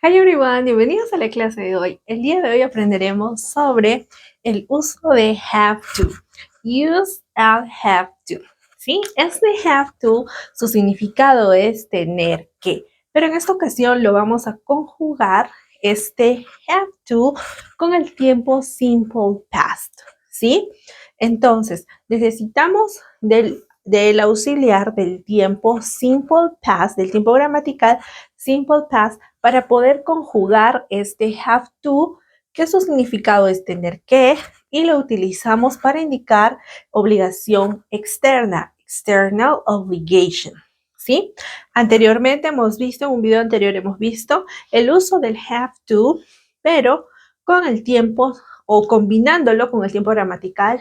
Hi everyone, bienvenidos a la clase de hoy. El día de hoy aprenderemos sobre el uso de have to. Use and have to. ¿Sí? Este have to, su significado es tener que. Pero en esta ocasión lo vamos a conjugar este have to con el tiempo simple past. ¿Sí? Entonces, necesitamos del auxiliar del tiempo simple past, del tiempo gramatical simple past, para poder conjugar este have to, que su significado es tener que, y lo utilizamos para indicar obligación externa, external obligation. ¿Sí? Anteriormente hemos visto, en un video anterior hemos visto el uso del have to, pero con el tiempo o combinándolo con el tiempo gramatical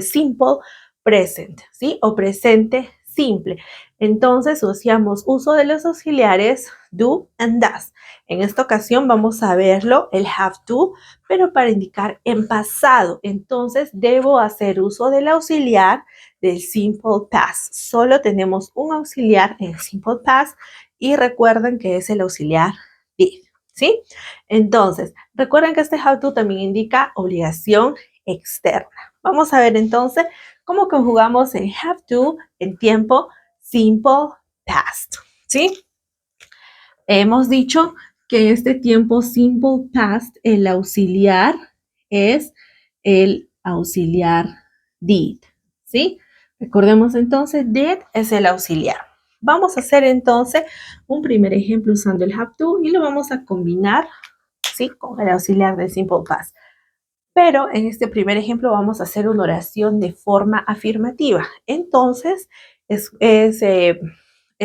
simple present, ¿sí? O presente simple. Entonces usamos uso de los auxiliares do and does. En esta ocasión vamos a verlo, el have to, pero para indicar en pasado. Entonces debo hacer uso del auxiliar del simple past. Solo tenemos un auxiliar en simple past y recuerden que es el auxiliar did, ¿sí? Entonces, recuerden que este have to también indica obligación externa. Vamos a ver entonces cómo conjugamos el have to en tiempo simple past, ¿sí? Hemos dicho que en este tiempo simple past el auxiliar es el auxiliar did, ¿sí? Recordemos entonces, did es el auxiliar. Vamos a hacer entonces un primer ejemplo usando el have to y lo vamos a combinar, ¿sí? Con el auxiliar del simple past. Pero en este primer ejemplo vamos a hacer una oración de forma afirmativa. Entonces,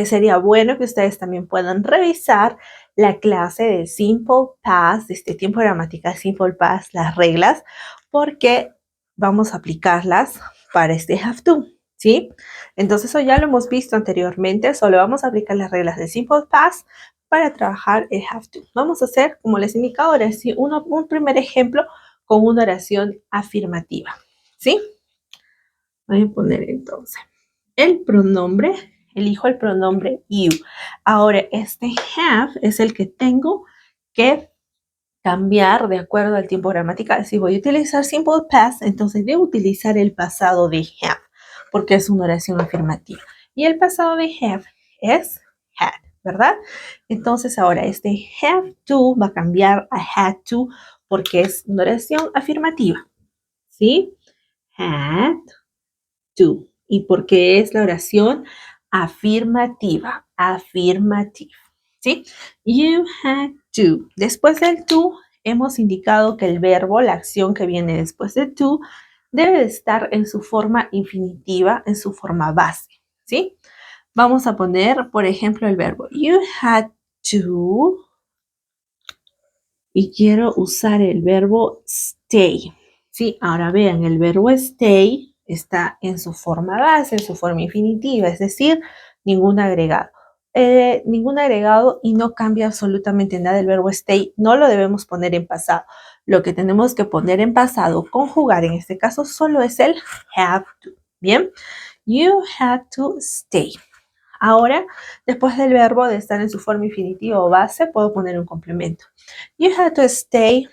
sería bueno que ustedes también puedan revisar la clase de Simple Past, de este tiempo gramatical Simple Past, las reglas, porque vamos a aplicarlas para este have to, ¿sí? Entonces, eso ya lo hemos visto anteriormente, solo vamos a aplicar las reglas de Simple Past para trabajar el have to. Vamos a hacer, como les indico ahora, un primer ejemplo con una oración afirmativa, ¿sí? Voy a poner entonces el pronombre, elijo el pronombre you. Ahora, este have es el que tengo que cambiar de acuerdo al tiempo gramatical. Si voy a utilizar simple past, entonces debo utilizar el pasado de have, porque es una oración afirmativa. Y el pasado de have es had, ¿verdad? Entonces ahora este have to va a cambiar a had to porque es una oración afirmativa, ¿sí? Had to. ¿Y por qué es la oración afirmativa? Afirmative, ¿sí? You had to. Después del to, hemos indicado que el verbo, la acción que viene después de to, debe de estar en su forma infinitiva, en su forma base, ¿sí? Vamos a poner, por ejemplo, el verbo you had to, y quiero usar el verbo stay. Sí, ahora vean, el verbo stay está en su forma base, en su forma infinitiva, es decir, ningún agregado. Ningún agregado y no cambia absolutamente nada el verbo stay, no lo debemos poner en pasado. Lo que tenemos que poner en pasado, conjugar en este caso, solo es el have to. Bien, you had to stay. Ahora, después del verbo de estar en su forma infinitiva o base, puedo poner un complemento. You had to stay.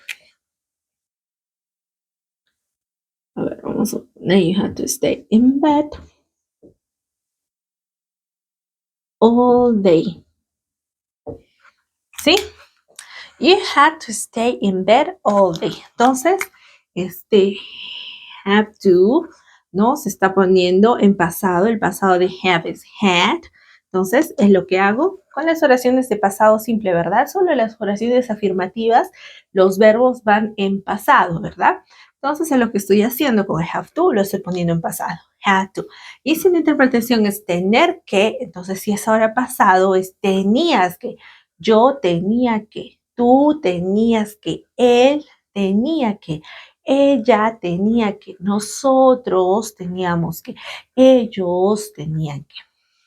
A ver, vamos a poner you had to stay in bed all day. ¿Sí? You had to stay in bed all day. Entonces, este have to, ¿no? Se está poniendo en pasado. El pasado de have es had. Entonces, es lo que hago con las oraciones de pasado simple, ¿verdad? Solo las oraciones afirmativas, los verbos van en pasado, ¿verdad? Entonces, es lo que estoy haciendo con el have to, lo estoy poniendo en pasado. Had to. Y si la interpretación es tener que, entonces si es ahora pasado, es tenías que, yo tenía que, tú tenías que, él tenía que, ella tenía que, nosotros teníamos que, ellos tenían que.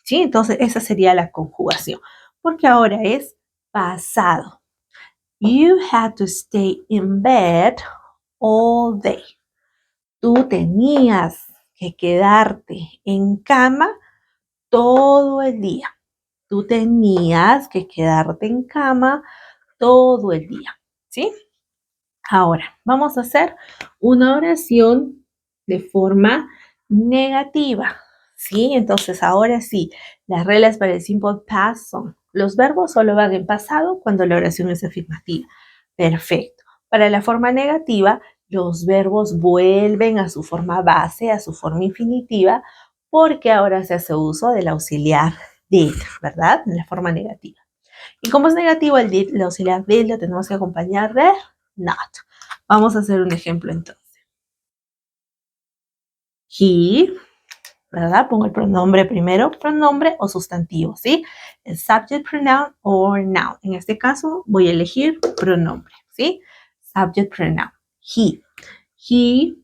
¿Sí? Entonces, esa sería la conjugación, porque ahora es pasado. You had to stay in bed all day. Tú tenías que quedarte en cama todo el día. tú tenías que quedarte en cama todo el día, ¿sí? Ahora, vamos a hacer una oración de forma negativa, ¿sí? Entonces, ahora sí, las reglas para el simple past son, los verbos solo van en pasado cuando la oración es afirmativa. Perfecto. Para la forma negativa, los verbos vuelven a su forma base, a su forma infinitiva, porque ahora se hace uso del auxiliar did, ¿verdad? En la forma negativa. Y como es negativo el did, el auxiliar did lo tenemos que acompañar de not. Vamos a hacer un ejemplo entonces. He, ¿verdad? Pongo el pronombre primero, pronombre o sustantivo, ¿sí? El subject pronoun o noun. En este caso voy a elegir pronombre, ¿sí? Subject pronoun. He. He,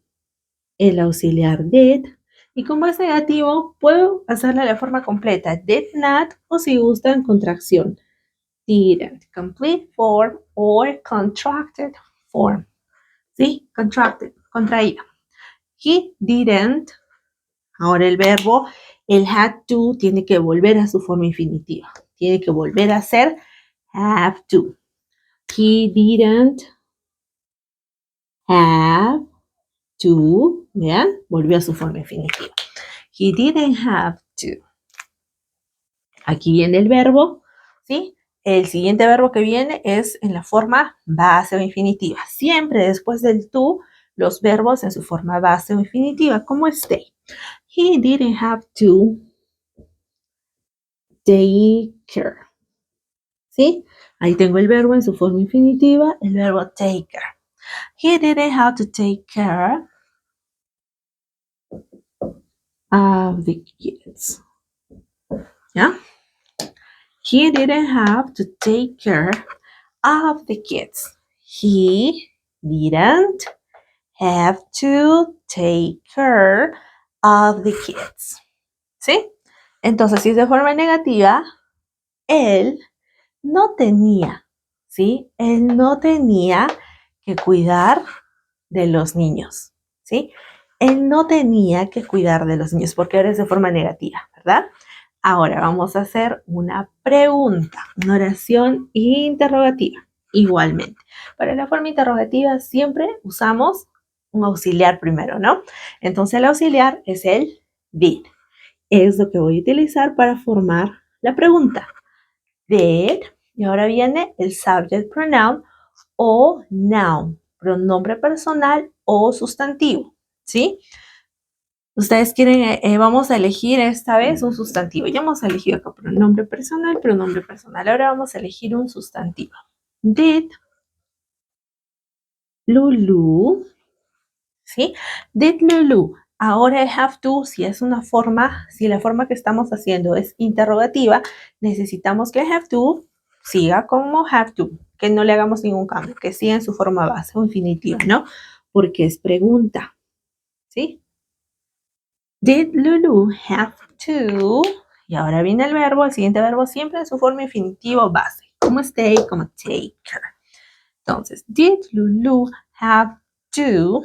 el auxiliar did. Y como es negativo, puedo hacerle la forma completa. Did not, o si gustan, contracción. Didn't. Complete form or contracted form. ¿Sí? Contracted, contraída. He didn't. Ahora el verbo, el had to, tiene que volver a su forma infinitiva. Tiene que volver a ser have to. He didn't have to. Vean, volvió a su forma infinitiva. He didn't have to. Aquí viene el verbo, ¿sí? El siguiente verbo que viene es en la forma base o infinitiva. Siempre después del to, los verbos en su forma base o infinitiva, como stay. He didn't have to take care. ¿Sí? Ahí tengo el verbo en su forma infinitiva, el verbo take care. He didn't have to take care of the kids. ¿Ya? He didn't have to take care of the kids. He didn't have to take care of the kids. ¿Sí? Entonces, si es de forma negativa, él no tenía, ¿sí? Él no tenía que cuidar de los niños, ¿sí? Él no tenía que cuidar de los niños porque ahora es de forma negativa, ¿verdad? Ahora vamos a hacer una pregunta, una oración interrogativa, igualmente. Para la forma interrogativa siempre usamos un auxiliar primero, ¿no? Entonces el auxiliar es el did. Es lo que voy a utilizar para formar la pregunta. Did, y ahora viene el subject pronoun o noun, pronombre personal o sustantivo, ¿sí? Ustedes quieren, vamos a elegir esta vez un sustantivo. Ya hemos elegido acá pronombre personal, pronombre personal. Ahora vamos a elegir un sustantivo. Did Lulu, ¿sí? Did Lulu. Ahora el have to, si es una forma, si la forma que estamos haciendo es interrogativa, necesitamos que el have to siga como have to, que no le hagamos ningún cambio, que siga en su forma base o infinitiva, ¿no? Porque es pregunta, ¿sí? Did Lulu have to? Y ahora viene el verbo, el siguiente verbo siempre en su forma infinitiva base, como stay, como take care. Entonces, did Lulu have to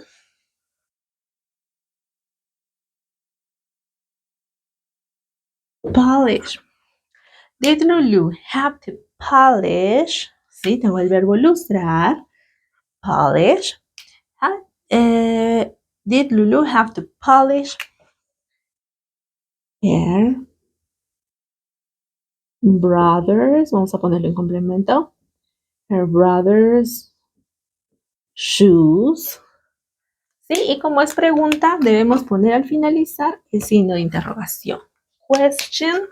polish? Did Lulu have to polish? Sí, tengo el verbo lustrar, polish. Did Lulu have to polish her brothers? Vamos a ponerlo en complemento. Her brothers' shoes. ¿Sí? Y como es pregunta, debemos poner al finalizar el signo de interrogación. Question,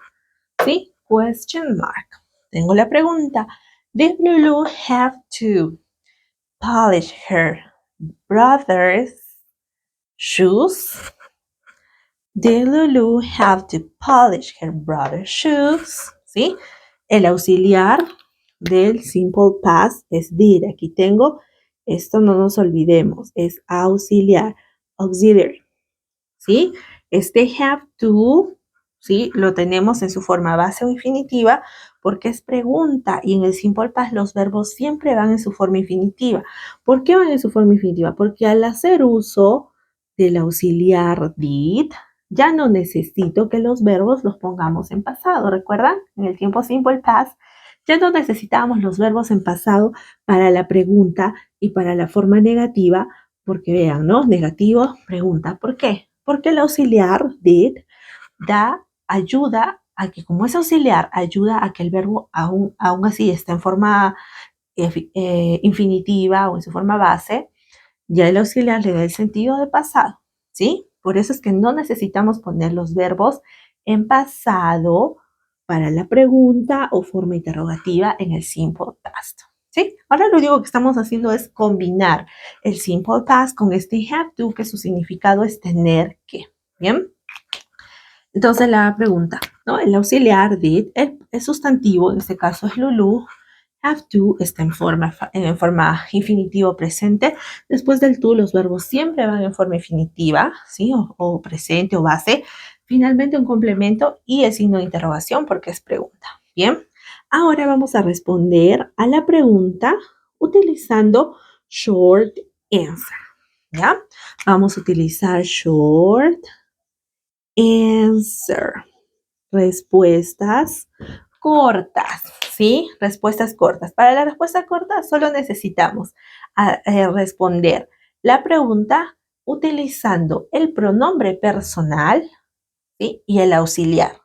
¿sí? Question mark. Tengo la pregunta. Did Lulu have to polish her brother's shoes? Did Lulu have to polish her brother's shoes? ¿Sí? El auxiliar del simple past es did. Aquí tengo, esto no nos olvidemos, es auxiliar, auxiliary. ¿Sí? Este have to, ¿sí? Lo tenemos en su forma base o infinitiva porque es pregunta y en el simple past los verbos siempre van en su forma infinitiva. ¿Por qué van en su forma infinitiva? Porque al hacer uso del auxiliar did, Ya no necesito que los verbos los pongamos en pasado. ¿Recuerdan? En el tiempo simple past ya no necesitábamos los verbos en pasado para la pregunta y para la forma negativa, porque vean, ¿no? Negativo, pregunta. ¿Por qué? Porque el auxiliar did ayuda a que, como es auxiliar, ayuda a que el verbo aún así esté en forma infinitiva o en su forma base, ya el auxiliar le da el sentido de pasado, ¿sí? Por eso es que no necesitamos poner los verbos en pasado para la pregunta o forma interrogativa en el simple past, ¿sí? Ahora lo único que estamos haciendo es combinar el simple past con este have to, que su significado es tener que, ¿bien? Entonces la pregunta, ¿no? El auxiliar did, el sustantivo, en este caso es Lulu, have to está en forma infinitivo presente. Después del to, los verbos siempre van en forma infinitiva, ¿sí? O presente o base. Finalmente un complemento y el signo de interrogación porque es pregunta. Bien, ahora vamos a responder a la pregunta utilizando short answer, ¿ya? Vamos a utilizar short answer. Respuestas cortas, ¿sí? Respuestas cortas. Para la respuesta corta solo necesitamos responder la pregunta utilizando el pronombre personal, ¿sí? Y el auxiliar.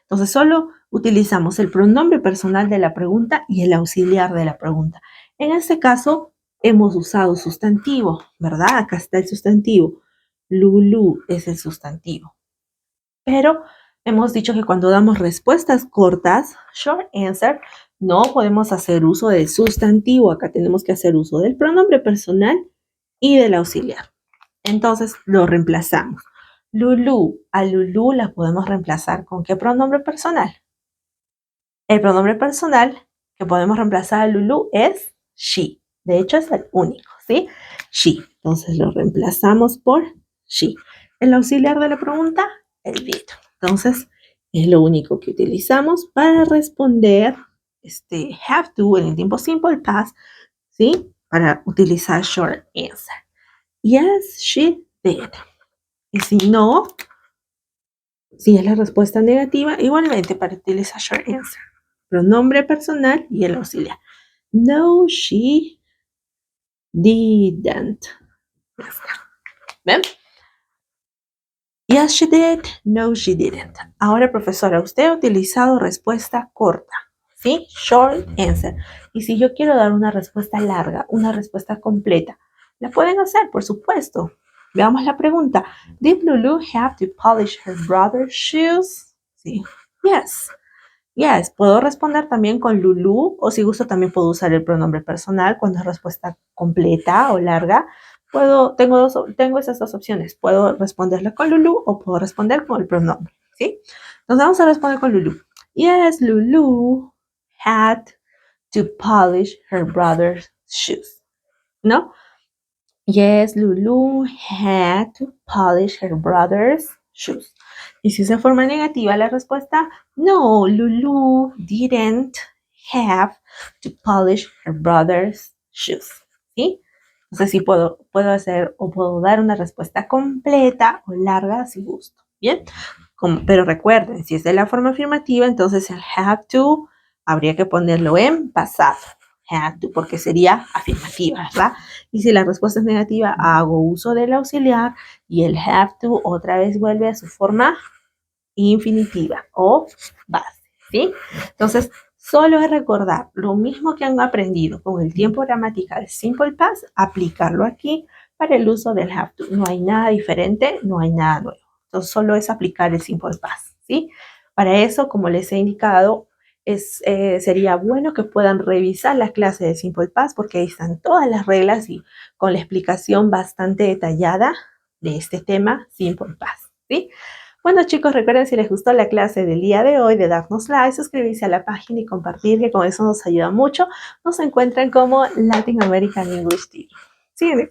Entonces solo utilizamos el pronombre personal de la pregunta y el auxiliar de la pregunta. En este caso hemos usado sustantivo, ¿verdad? Acá está el sustantivo. Lulu es el sustantivo. Pero hemos dicho que cuando damos respuestas cortas, short answer, no podemos hacer uso del sustantivo. Acá tenemos que hacer uso del pronombre personal y del auxiliar. Entonces lo reemplazamos. Lulu, a Lulu la podemos reemplazar ¿con qué pronombre personal? El pronombre personal que podemos reemplazar a Lulu es she. De hecho es el único, ¿sí? She. Entonces lo reemplazamos por she. El auxiliar de la pregunta, el did. Entonces, es lo único que utilizamos para responder have to en el tiempo simple past, ¿sí? Para utilizar short answer. Yes, she did. Y si no, si es la respuesta negativa, igualmente para utilizar short answer. Pronombre personal y el auxiliar. No, she didn't. ¿Ven? Yes, she did. No, she didn't. Ahora, profesora, usted ha utilizado respuesta corta, ¿sí? Short answer. Y si yo quiero dar una respuesta larga, una respuesta completa, ¿la pueden hacer? Por supuesto. Veamos la pregunta. Did Lulu have to polish her brother's shoes? Sí. Yes. Yes. Puedo responder también con Lulu, o si gusto también puedo usar el pronombre personal cuando es respuesta completa o larga. Tengo esas dos opciones. Puedo responderle con Lulu o puedo responder con el pronombre, ¿sí? Entonces vamos a responder con Lulu. Yes, Lulu had to polish her brother's shoes. ¿No? Yes, Lulu had to polish her brother's shoes. Y si es de forma negativa la respuesta, no, Lulu didn't have to polish her brother's shoes. ¿Sí? Entonces sí puedo hacer o puedo dar una respuesta completa o larga si gusto. ¿Bien? Pero recuerden, si es de la forma afirmativa, entonces el have to habría que ponerlo en pasado. Have to, porque sería afirmativa, ¿verdad? Y si la respuesta es negativa, hago uso del auxiliar y el have to otra vez vuelve a su forma infinitiva o base, ¿sí? Entonces, solo es recordar lo mismo que han aprendido con el tiempo gramatical simple past, aplicarlo aquí para el uso del have to. No hay nada diferente, no hay nada nuevo. Entonces, solo es aplicar el simple past, ¿sí? Para eso, como les he indicado, sería bueno que puedan revisar la clase de simple past porque ahí están todas las reglas y con la explicación bastante detallada de este tema simple past, ¿sí? Bueno chicos, recuerden si les gustó la clase del día de hoy de darnos like, suscribirse a la página y compartir, que con eso nos ayuda mucho. Nos encuentran como Latin American English TV. See you next.